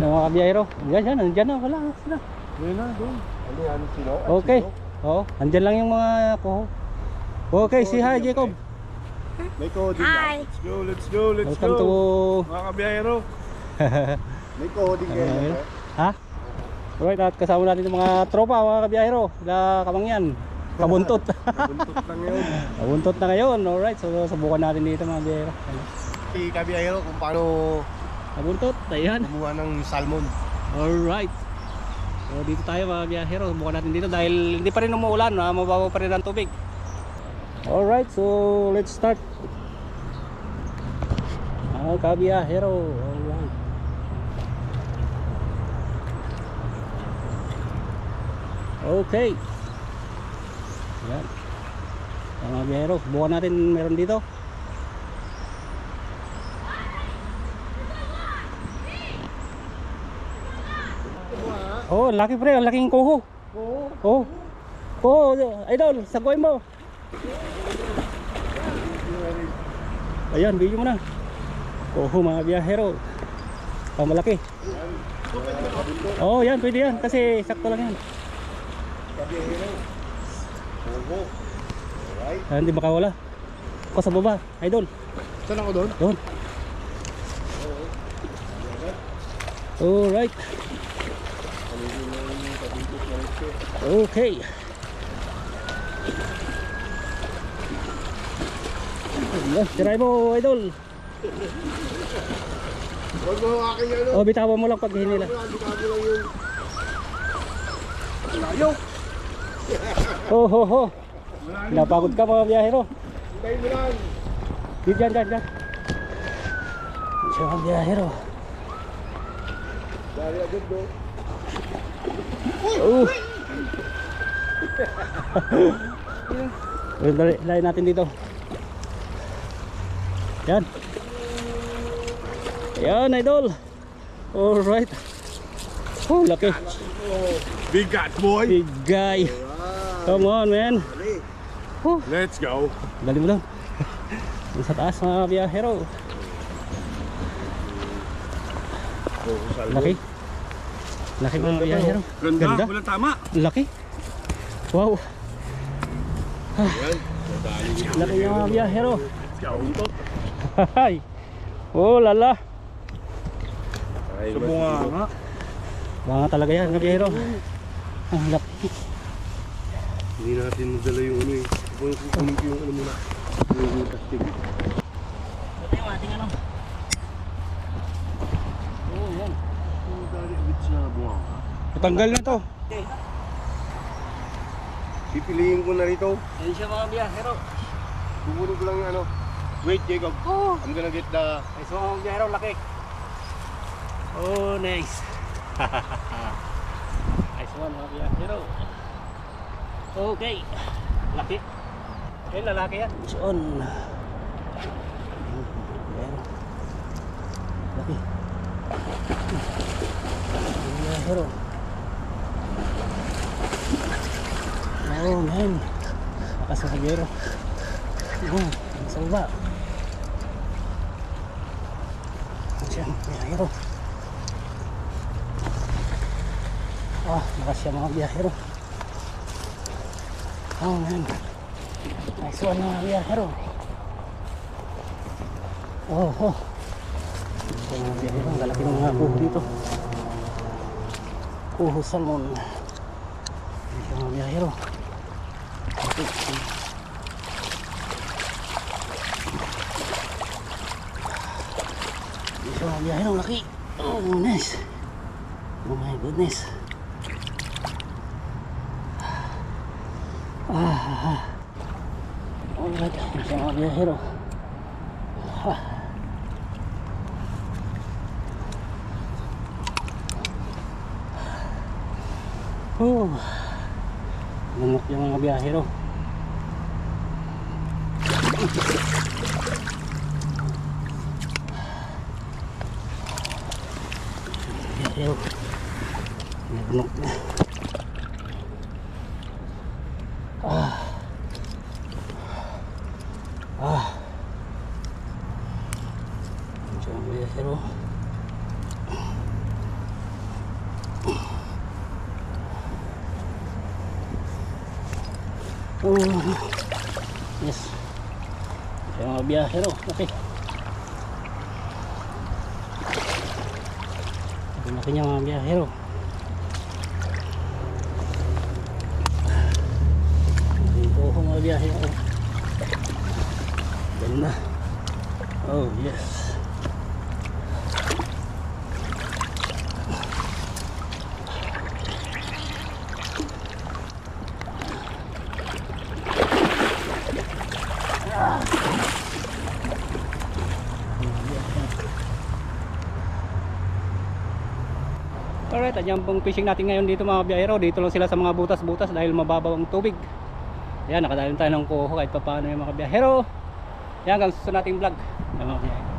ng mga kabiyahero. Yan, nandyan na, wala sila. Yan na, doon. Ano sila? Okay. Oo, andyan lang yung mga kuho. Okay, si hi Jacob. May coding Hi. lang. Let's go. Welcome to Mga kabiyahero. May coding kayo. Ha? Alright, at kasama natin yung mga tropa, mga kabiyahero. Sila Kamangyan. Kabuntot. Buntot lang yun. Kabuntot na ngayon. Alright, so subukan natin dito mga kabiyahero. Si kabiyahero kung paano Kabuntot, ayan. kumuha ng salmon. Alright. So dito tayo mga kabiyahero. Subukan natin dito dahil hindi pa rin umuulan. Mababaw pa rin ang tubig. Alright, so let's start. Mga kabiyahero. Alright. Okay. Ayan. Mga kabiyahero, subukan natin meron dito. Oh, laki pre, ang laking kuho. Oh. Oh, idol, sagoy mo. Ayan, video mo na. Kuho mga biyahero. Ang malaki. Oh, yan, pwede yan kasi sakto lang yan. Kabiyahero. Kuho. Alright. Ah, hindi makawala. Ako sa baba, idol. Saan ako doon? Doon. Alright. Okay. Ayan, tiray mo idol. Huwag mo aking ano. Oh, bitawan mo lang pag hinila. Bitawan mo lang yung layo. Oh, ho, ho. Napagod ka mga biyahero. Hintayin mo lang. Diyan. Siya mga biyahero. Dari agad do. Oh. Dali, lain natin dito. Yan. Yan, idol. Alright. Oh, laki. Big cat boy. Big guy. Come on, man. Oh, Let's go. dali mo lang. Sa taas mga biyahero. Laki. Laki mga biyahero. Ganda. Wala tama. Laki. Wow. Yan. Laki ng mga biyahero. Let's go. Untot. Hay. Oh, lala. Subunga nga. Mga talaga yan, mga biyahero. Ang laki. Hindi natin madala yung ano eh. Kukunin ko yung ano muna. Yung plastic. Ito yung ating ano. Oh, yan. Yung dali bits na buwang. Patanggal na to. Pipiliin ko na rito. Yan siya mga biyahero. Kukunin ko lang yung ano. Wait, Jacob. Oh. I'm gonna get the... Nice mga biyahero, laki. Oh, nice. Nice one mga biyahero. Okay. Laki. Okay, lalaki yan. Son. Laki. Biyahero. Oh, man. Lakas ng biyahero. Oh, sa baba. Siya, biyahero. Ah, lakas siya mga biyahero. Oh, man. Nice one mga biyahero. Oh, oh. Ito mga biyahero. Ang lalaki ng mga kuho dito. Kuho salmon. Ito mga biyahero. Okay. Ito mga biyahero. Laki. Oh, nice. Oh my goodness. Alright, ito mga biyahero. Oh, lunok yung mga biyahero. Biyahero. Lunok na. Medyo ang biyahero. Oh. Yes. Yung mga biyahero. Okay. Ang laki niya mga biyahero. Oh, mga biyahero. Ganda. Oh, yes. Alright, at yan pong fishing natin ngayon dito mga biyahero. Dito lang sila sa mga butas-butas dahil mababaw ang tubig. Ayan, nakadalim tayo ng kuho kahit pa paano yung mga biyahero. Yan, hanggang susunod nating vlog. Yan mga biyahero.